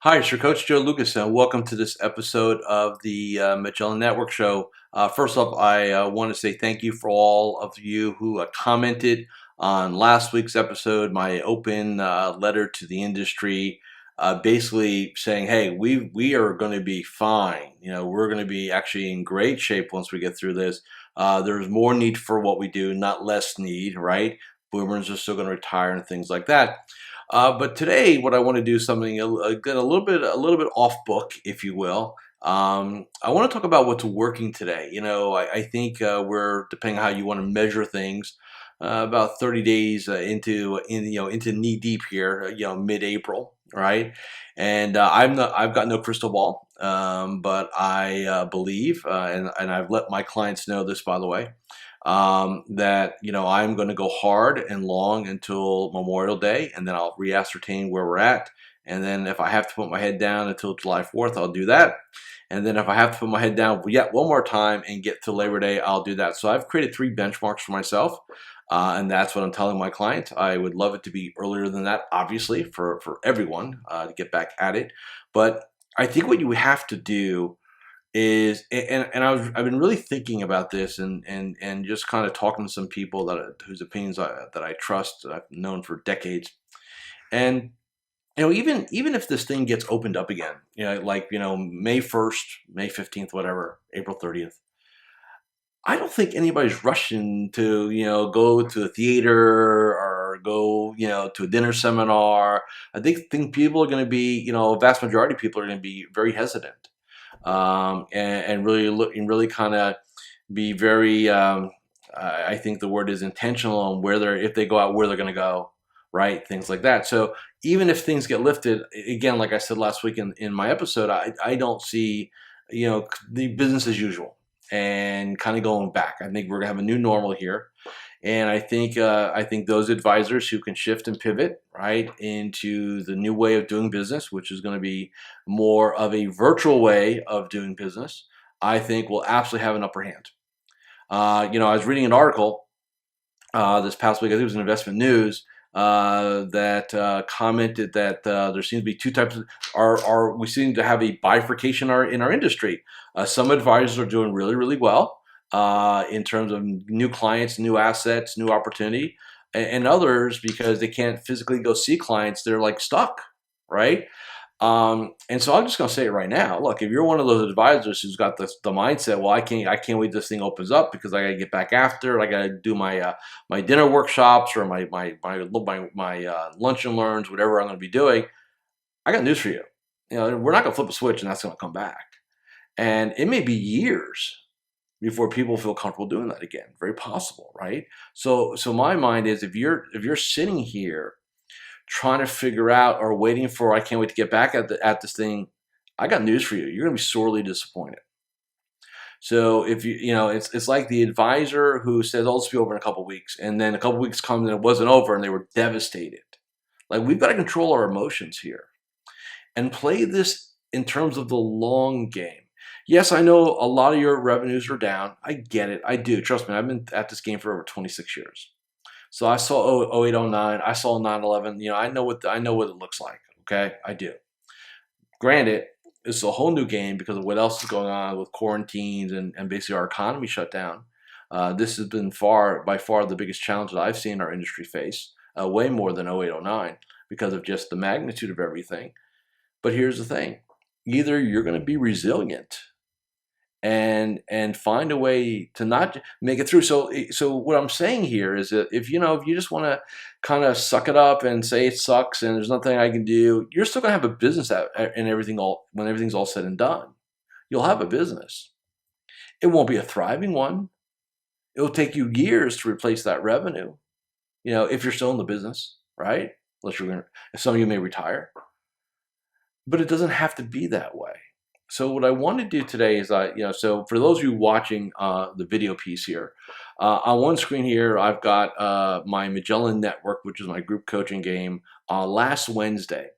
Hi, it's your coach Joe Lucas, and welcome to this episode of the Magellan Network Show. First off, I want to say thank you for all of you who commented on last week's episode, my open letter to the industry, basically saying, "Hey, we are going to be fine. We're going to be actually in great shape once we get through this. There's more need for what we do, not less need, right? Boomers are still going to retire and things like that." But today, what I want to do is something a little bit off book, if you will. I want to talk about what's working today. I think we're, depending on how you want to measure things, about 30 days into knee deep here. Mid-April, right? And I've got no crystal ball, but I believe, and I've let my clients know this, by the way, that I'm going to go hard and long until Memorial Day, and then I'll reascertain where we're at. And then if I have to put my head down until July 4th, I'll do that. And then if I have to put my head down yet one more time and get to Labor Day, I'll do that. So I've created 3 benchmarks for myself, and that's what I'm telling my client. I would love it to be earlier than that, obviously, for everyone to get back at it. But I think what you have to do is, and I've been really thinking about this, and just kind of talking to some people whose opinions that I trust, that I've known for decades. And even if this thing gets opened up again, like May 1st, May 15th, whatever, April 30th, I don't think anybody's rushing to go to a theater or go to a dinner seminar. I think people are going to be, a vast majority of people are going to be very hesitant, and really look and really kind of be very. I think the word is intentional on where they're, if they go out, where they're going to go, right? Things like that. So even if things get lifted again, like I said last week in my episode, I don't see the business as usual and kind of going back. I think we're gonna have a new normal here. And I think those advisors who can shift and pivot right into the new way of doing business, which is going to be more of a virtual way of doing business, I think will absolutely have an upper hand. I was reading an article this past week. I think it was in Investment News that commented that there seems to be two types of are we seem to have a bifurcation in our industry. Some advisors are doing really really well in terms of new clients, new assets, new opportunity, and others, because they can't physically go see clients, they're like stuck, right? And so I'm just going to say it right now. Look, if you're one of those advisors who's got the mindset, well, I can't wait this thing opens up because I got to get back after. I got to do my dinner workshops or my lunch and learns, whatever I'm going to be doing. I got news for you. We're not going to flip a switch and that's going to come back. And it may be years before people feel comfortable doing that again. Very possible, right? So my mind is, if you're sitting here trying to figure out or waiting for, I can't wait to get back at this thing, I got news for you. You're going to be sorely disappointed. So if it's like the advisor who says, "Oh, this will be over in a couple of weeks," and then a couple of weeks comes and it wasn't over, and they were devastated. Like, we've got to control our emotions here and play this in terms of the long game. Yes, I know a lot of your revenues are down. I get it. I do. Trust me. I've been at this game for over 26 years. So I saw 08, 09. I saw 9/11. I know what it looks like. Okay, I do. Granted, it's a whole new game because of what else is going on with quarantines and basically our economy shut down. This has been by far the biggest challenge that I've seen our industry face, way more than 08, 09, because of just the magnitude of everything. But here's the thing: either you're going to be resilient and find a way to not make it through. So what I'm saying here is that if you just want to kind of suck it up and say it sucks and there's nothing I can do, you're still going to have a business and everything, all when everything's all said and done. You'll have a business. It won't be a thriving one. It will take you years to replace that revenue. If you're still in the business, right? If some of you may retire, but it doesn't have to be that way. So what I want to do today is, so for those of you watching the video piece here, on one screen here, I've got my Magellan Network, which is my group coaching game. Last Wednesday,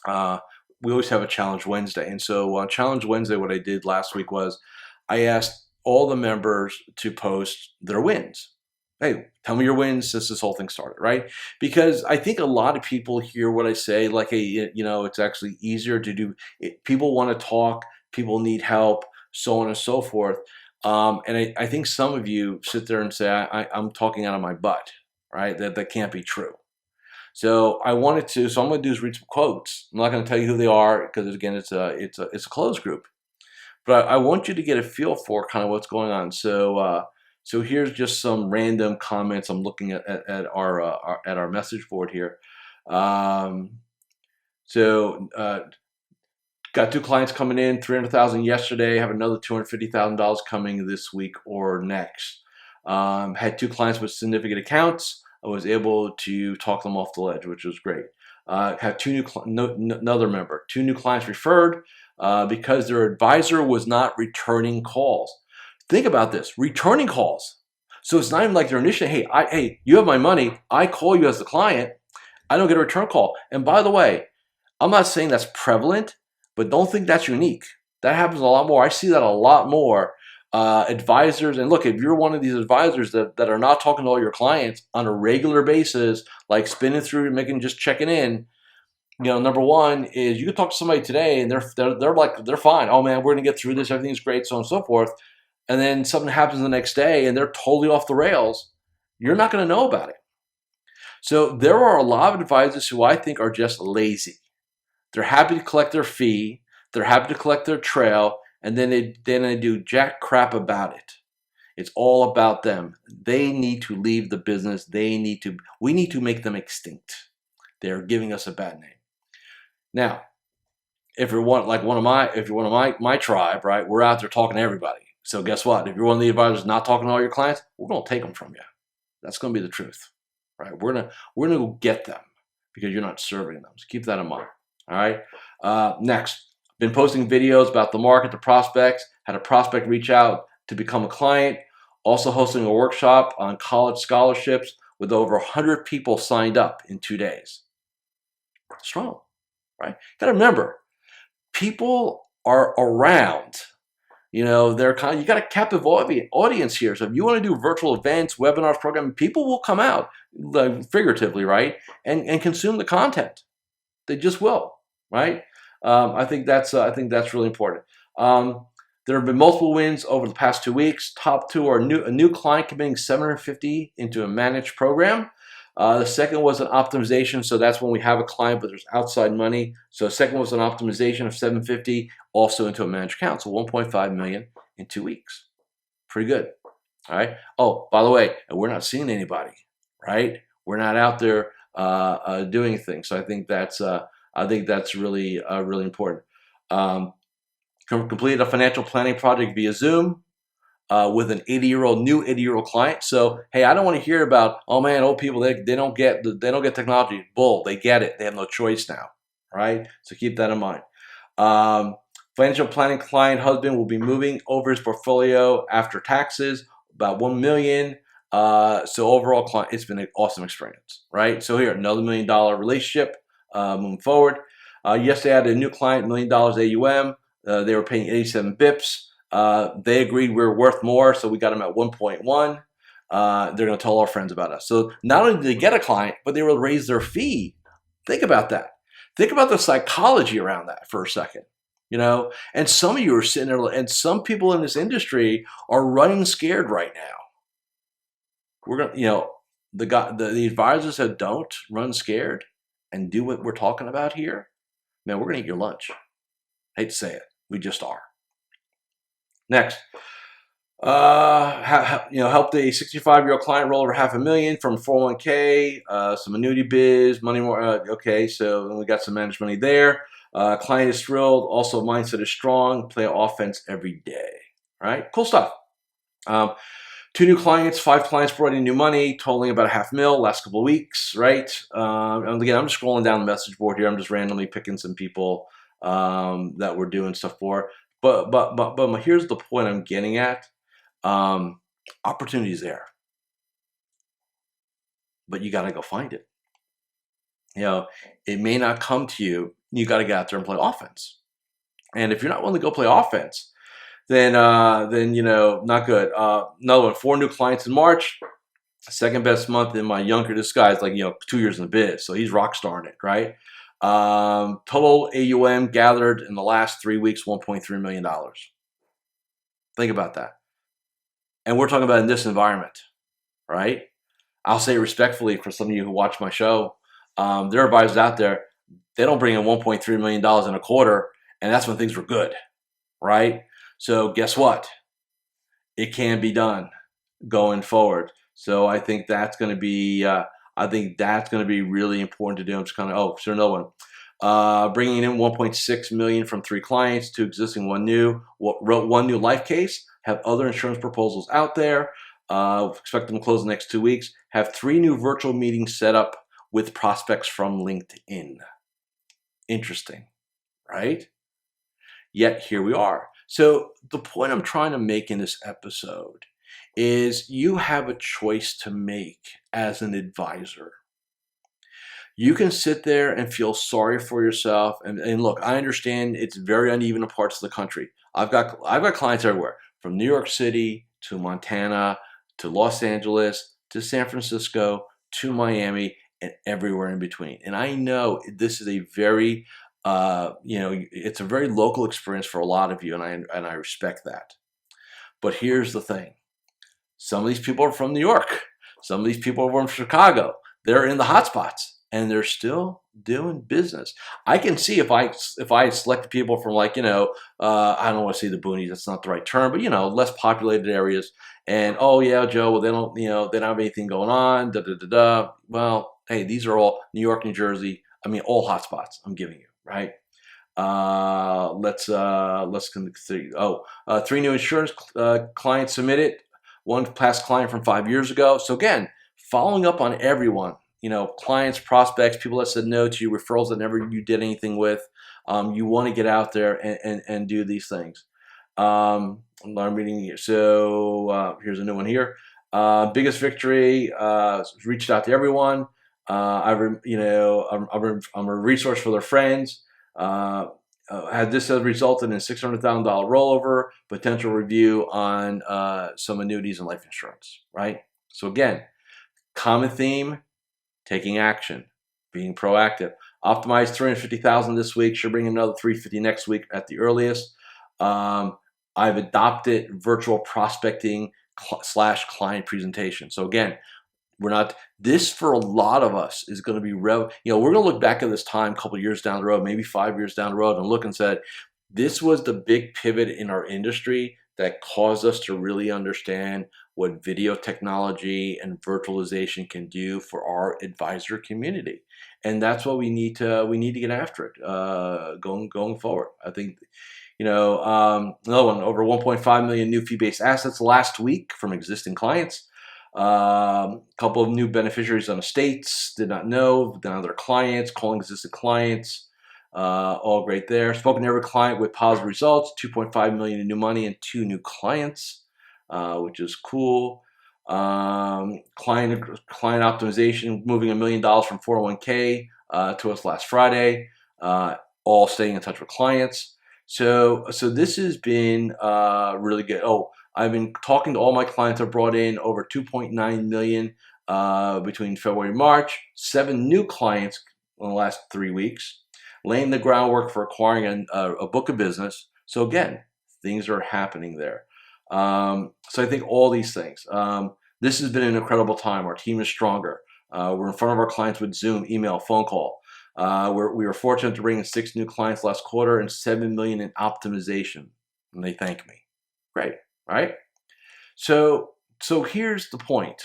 we always have a Challenge Wednesday. And so on Challenge Wednesday, what I did last week was I asked all the members to post their wins. Hey, tell me your wins since this whole thing started, right? Because I think a lot of people hear what I say like, hey, it's actually easier to do. People want to talk, people need help, so on and so forth. And I think some of you sit there and say, I'm talking out of my butt, right? That can't be true. So so I'm going to do is read some quotes. I'm not going to tell you who they are because again, it's a closed group. But I want you to get a feel for kind of what's going on. So here's just some random comments. I'm looking at our message board here. Um, so got 2 clients coming in, 300,000 yesterday. Have another $250,000 coming this week or next. Had 2 clients with significant accounts. I was able to talk them off the ledge, which was great. Had another member, 2 new clients referred because their advisor was not returning calls. Think about this: returning calls. So it's not even like they're initiating. Hey, you have my money. I call you as the client. I don't get a return call. And by the way, I'm not saying that's prevalent, but don't think that's unique. That happens a lot more. I see that a lot more. Advisors, and look, if you're one of these advisors that are not talking to all your clients on a regular basis, like spinning through, just checking in, number one is you can talk to somebody today and they're fine. Oh man, we're gonna get through this. Everything's great, so on and so forth. And then something happens the next day and they're totally off the rails. You're not gonna know about it. So there are a lot of advisors who I think are just lazy. They're happy to collect their fee. They're happy to collect their trail, and then they do jack crap about it. It's all about them. They need to leave the business. We need to make them extinct. They're giving us a bad name. Now, if you're one of my tribe, right? We're out there talking to everybody. So guess what? If you're one of the advisors not talking to all your clients, we're gonna take them from you. That's gonna be the truth, right? We're gonna go get them because you're not serving them. So keep that in mind. All right. Next, been posting videos about the market, the prospects. Had a prospect reach out to become a client. Also hosting a workshop on college scholarships with over 100 people signed up in 2 days. Strong, right? Got to remember, people are around. You got a captive audience here. So if you want to do virtual events, webinars, programming, people will come out, figuratively, right, and consume the content. They just will, right? I think that's really important. There have been multiple wins over the past 2 weeks. Top two are a new client committing $750 into a managed program. The second was an optimization, so that's when we have a client, but there's outside money. So the second was an optimization of $750, also into a managed account. So $1.5 million in 2 weeks. Pretty good. All right. Oh, by the way, we're not seeing anybody, right? We're not out there doing things. So I think that's really really important. Completed a financial planning project via Zoom with an new 80-year-old client. So hey, I don't want to hear about, oh man, old people, they don't get technology. Bull, they get it. They have no choice now, right? So keep that in mind. Financial planning client husband will be moving over his portfolio after taxes, about $1 million. So overall, client, it's been an awesome experience, right? So here, another $1 million relationship moving forward. Yesterday, I had a new client, $1 million AUM. They were paying 87 bips. They agreed we were worth more, so we got them at 1.1. They're going to tell our friends about us. So not only did they get a client, but they will raise their fee. Think about that. Think about the psychology around that for a second. And some of you are sitting there, and some people in this industry are running scared right now. We're gonna, the advisors that don't run scared and do what we're talking about here, man, we're gonna eat your lunch. Hate to say it, we just are. Next, helped a 65-year-old client roll over $500,000 from 401k, some annuity biz, money more. Okay, so we got some managed money there. Client is thrilled. Also, mindset is strong. Play offense every day. All right, cool stuff. 2 new clients, 5 clients brought in new money, totaling about $500,000 last couple of weeks, right? And again, I'm just scrolling down the message board here. I'm just randomly picking some people that we're doing stuff for. But here's the point I'm getting at. Opportunity's there, but you got to go find it. It may not come to you. You got to get out there and play offense. And if you're not willing to go play offense, then not good. Another one, 4 new clients in March. Second best month in my younger, this guy's like, 2 years in the biz. So he's rock starring it, right? Total AUM gathered in the last 3 weeks, $1.3 million. Think about that. And we're talking about in this environment, right? I'll say respectfully for some of you who watch my show, there are advisors out there, they don't bring in $1.3 million in a quarter, and that's when things were good, right? So guess what? It can be done going forward. So I think that's going to be, really important to do. I'm just kind of, sure, another one. Bringing in 1.6 million from 3 clients, 2 existing, 1 new. Wrote 1 new life case. Have other insurance proposals out there. Expect them to close the next 2 weeks. Have 3 new virtual meetings set up with prospects from LinkedIn. Interesting, right? Yet here we are. So the point I'm trying to make in this episode is you have a choice to make as an advisor. You can sit there and feel sorry for yourself. And look, I understand it's very uneven in parts of the country. I've got clients everywhere, from New York City to Montana to Los Angeles to San Francisco to Miami and everywhere in between. And I know this is a very it's a very local experience for a lot of you, and I respect that. But here's the thing. Some of these people are from New York. Some of these people are from Chicago. They're in the hotspots, and they're still doing business. I can see if I select people from I don't want to say the boonies. That's not the right term, but less populated areas. And oh yeah, Joe. Well, they don't have anything going on. Da da da da. Well, hey, these are all New York, New Jersey. I mean, all hotspots. I'm giving you right. Let's consider. 3 new insurance clients submitted. 1 past client from 5 years ago. So again, following up on everyone, clients, prospects, people that said no to you, referrals that never you did anything with. You want to get out there and do these things. I'm reading here. So here's a new one here. Biggest victory. Reached out to everyone. I'm a resource for their friends. Had this has resulted in a $600,000 rollover, potential review on some annuities and life insurance, right? So again, common theme, taking action, being proactive. Optimized $350,000 this week, should bring another $350 next week at the earliest. I've adopted virtual prospecting / client presentation. So again, this for a lot of us is going to be, we're going to look back at this time a couple of years down the road, maybe 5 years down the road, and look and said, this was the big pivot in our industry that caused us to really understand what video technology and virtualization can do for our advisor community. And that's what we need to get after it going forward. I think, another one, over 1.5 million new fee-based assets last week from existing clients. Couple of new beneficiaries on estates, did not know, now they're clients, calling existing clients, all great there. Spoken to every client with positive results, 2.5 million in new money and 2 new clients, which is cool. Client optimization, moving $1 million from 401k to us last Friday, all staying in touch with clients. So this has been really good. I've been talking to all my clients. I've brought in over 2.9 million between February and March. 7 new clients in the last 3 weeks, laying the groundwork for acquiring a book of business. So again, things are happening there. So I think all these things. This has been an incredible time. Our team is stronger. We're in front of our clients with Zoom, email, phone call. We were fortunate to bring in 6 new clients last quarter and 7 million in optimization, and they thank me. Great. Right? So here's the point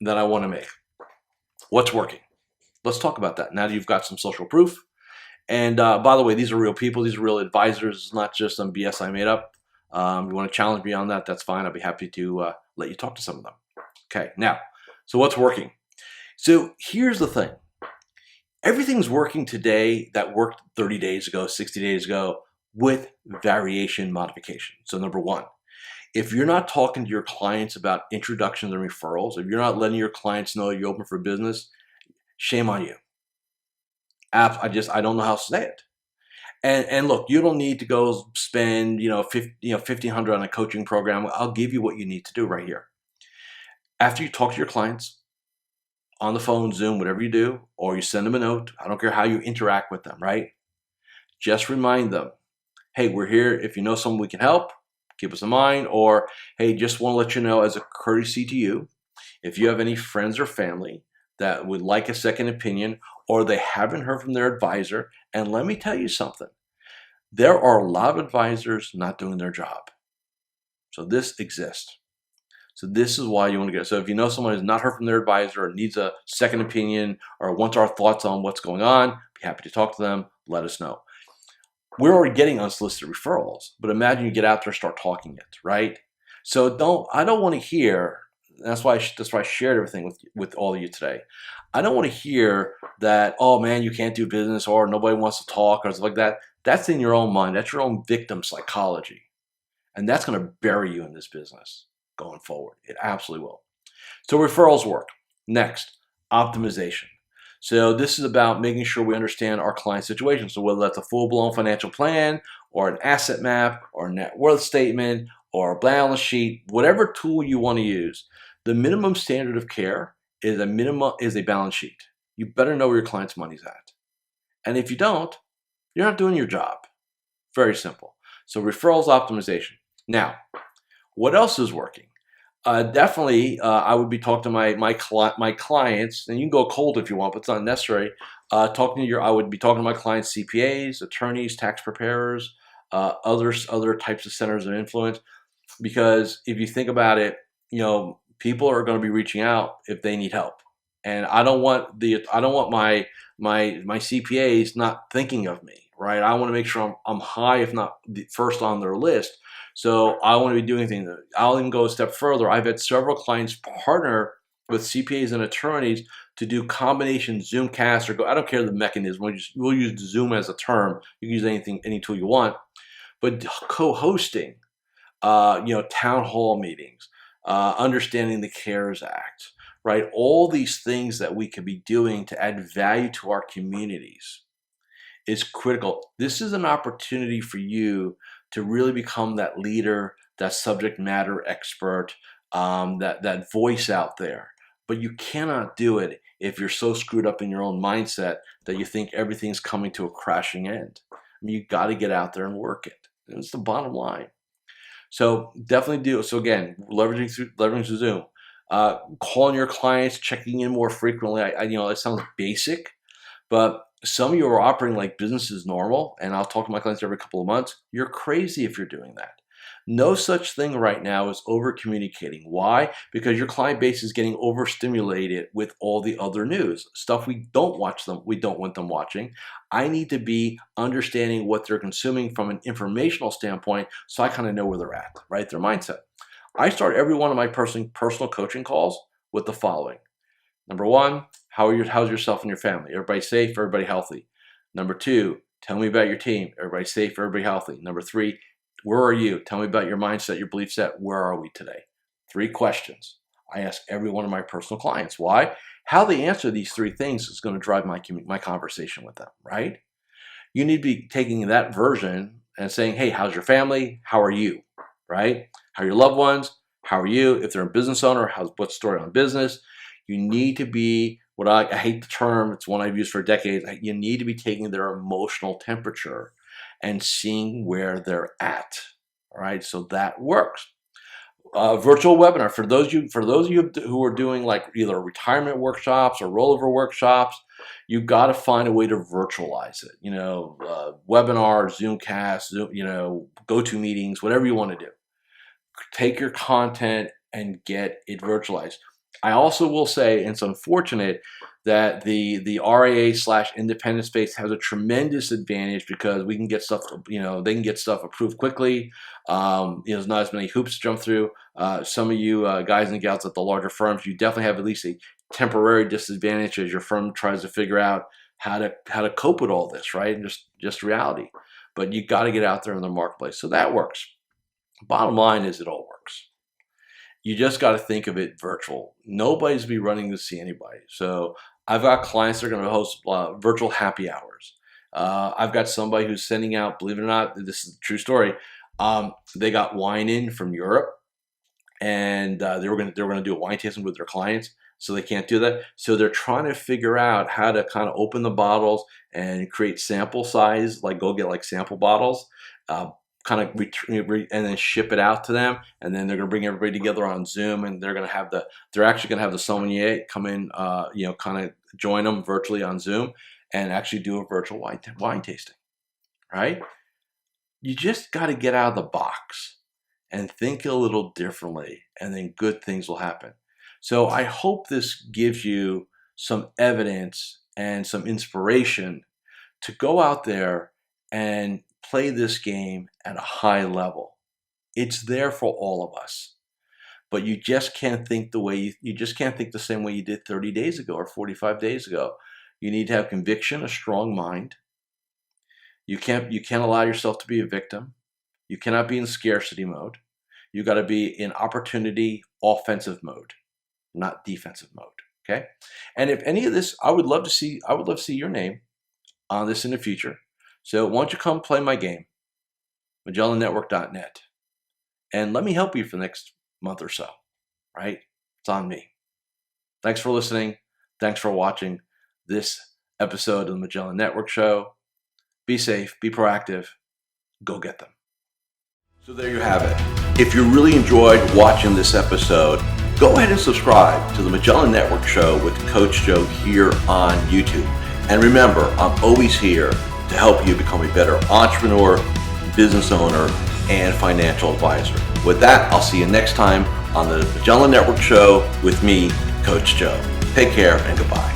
that I want to make. What's working? Let's talk about that. Now that you've got some social proof. And by the way, these are real people. These are real advisors. It's not just some BS I made up. You want to challenge me on that, that's fine. I'll be happy to let you talk to some of them. Okay, now, so what's working? So here's the thing. Everything's working today that worked 30 days ago, 60 days ago with variation modification. So number one, if you're not talking to your clients about introductions and referrals, if you're not letting your clients know you're open for business, shame on you. I don't know how to say it. And look, you don't need to go spend $1,500 on a coaching program. I'll give you what you need to do right here. after you talk to your clients on the phone, Zoom, whatever you do, or you send them a note, I don't care how you interact with them, right? Just remind them, hey, we're here. If you know someone we can help, keep us in mind. Or, hey, just want to let you know as a courtesy to you, if you have any friends or family that would like a second opinion or they haven't heard from their advisor, and let me tell you something, there are a lot of advisors not doing their job. So this exists. So this is why you want to get. So if you know someone who's not heard from their advisor or needs a second opinion or wants our thoughts on what's going on, be happy to talk to them. Let us know. We're already getting unsolicited referrals, but imagine you get out there and start talking it, right? So I don't want to hear. That's why I shared everything with all of you today. I don't want to hear that, oh man, you can't do business or nobody wants to talk or stuff like that. That's in your own mind. That's your own victim psychology. And that's going to bury you in this business going forward. It absolutely will. So referrals work. Next, optimization. So this is about making sure we understand our client situation. So whether that's a full-blown financial plan or an asset map or a net worth statement or a balance sheet, whatever tool you want to use, the minimum standard of care is a balance sheet. You better know where your client's money's at. And if you don't, you're not doing your job. Very simple. So referrals optimization. Now, what else is working? Definitely, I would be talking to my clients, and you can go cold if you want, but it's not necessary. I would be talking to my clients, CPAs, attorneys, tax preparers, other types of centers of influence. Because if you think about it, people are going to be reaching out if they need help, and I don't want my CPAs not thinking of me, right? I want to make sure I'm high, if not the first on their list. So I want to be doing things. I'll even go a step further. I've had several clients partner with CPAs and attorneys to do combination Zoom casts I don't care the mechanism. We'll use Zoom as a term. You can use any tool you want, but co-hosting, town hall meetings, understanding the CARES Act, right? All these things that we could be doing to add value to our communities is critical. This is an opportunity for you to really become that leader, that subject matter expert, that voice out there. But you cannot do it if you're so screwed up in your own mindset that you think everything's coming to a crashing end. I mean, you got to get out there and work it. And it's the bottom line. So definitely do. So again, leveraging Zoom, calling your clients, checking in more frequently. It sounds basic, but some of you are operating like business is normal, and I'll talk to my clients every couple of months. You're crazy if you're doing that. No such thing right now as over communicating. Why? Because your client base is getting overstimulated with all the other news stuff. We don't want them watching. I need to be understanding what they're consuming from an informational standpoint, so I kind of know where they're at, right? Their mindset. I start every one of my personal coaching calls with the following. Number one, how's yourself and your family? Everybody safe, everybody healthy. Number two, tell me about your team. Everybody safe, everybody healthy. Number three, where are you? Tell me about your mindset, your belief set. Where are we today? 3 questions I ask every one of my personal clients. Why? How they answer these 3 things is going to drive my conversation with them, right? You need to be taking that version and saying, hey, how's your family? How are you, right? How are your loved ones? How are you? If they're a business owner, what's the story on business? You need to be, I hate the term, it's one I've used for decades, you need to be taking their emotional temperature and seeing where they're at, all right? So that works. Virtual webinar, for those of you who are doing like either retirement workshops or rollover workshops, you've got to find a way to virtualize it. Webinar, Zoomcast, go-to meetings, whatever you want to do. Take your content and get it virtualized. I also will say, and it's unfortunate that the RIA/independent space has a tremendous advantage because we can get stuff, they can get stuff approved quickly. There's not as many hoops to jump through. Some of you guys and gals at the larger firms, you definitely have at least a temporary disadvantage as your firm tries to figure out how to cope with all this, right? And just reality. But you got to get out there in the marketplace. So that works. Bottom line is it all works. You just got to think of it virtual. Nobody's be running to see anybody. So I've got clients that are going to host virtual happy hours. I've got somebody who's sending out, believe it or not, this is a true story. They got wine in from Europe. and they were going to do a wine tasting with their clients, so they can't do that. So they're trying to figure out how to kind of open the bottles and create sample size, like go get like sample bottles, kind of and then ship it out to them. And then they're going to bring everybody together on Zoom, and they're actually going to have the sommelier come in, kind of join them virtually on Zoom and actually do a virtual wine tasting, right? You just got to get out of the box and think a little differently, and then good things will happen. So I hope this gives you some evidence and some inspiration to go out there and play this game at a high level. It's there for all of us, but you just can't think you just can't think the same way you did 30 days ago or 45 days ago. You need to have conviction, a strong mind. You can't allow yourself to be a victim. You cannot be in scarcity mode. You got to be in opportunity, offensive mode, not defensive mode. Okay. And if any of this, I would love to see your name on this in the future. So why don't you come play my game, MagellanNetwork.net, and let me help you for the next month or so, right? It's on me. Thanks for listening. Thanks for watching this episode of the Magellan Network Show. Be safe, be proactive, go get them. So there you have it. If you really enjoyed watching this episode, go ahead and subscribe to the Magellan Network Show with Coach Joe here on YouTube. And remember, I'm always here to help you become a better entrepreneur, business owner, and financial advisor. With that, I'll see you next time on the Magellan Network Show with me, Coach Joe. Take care and goodbye.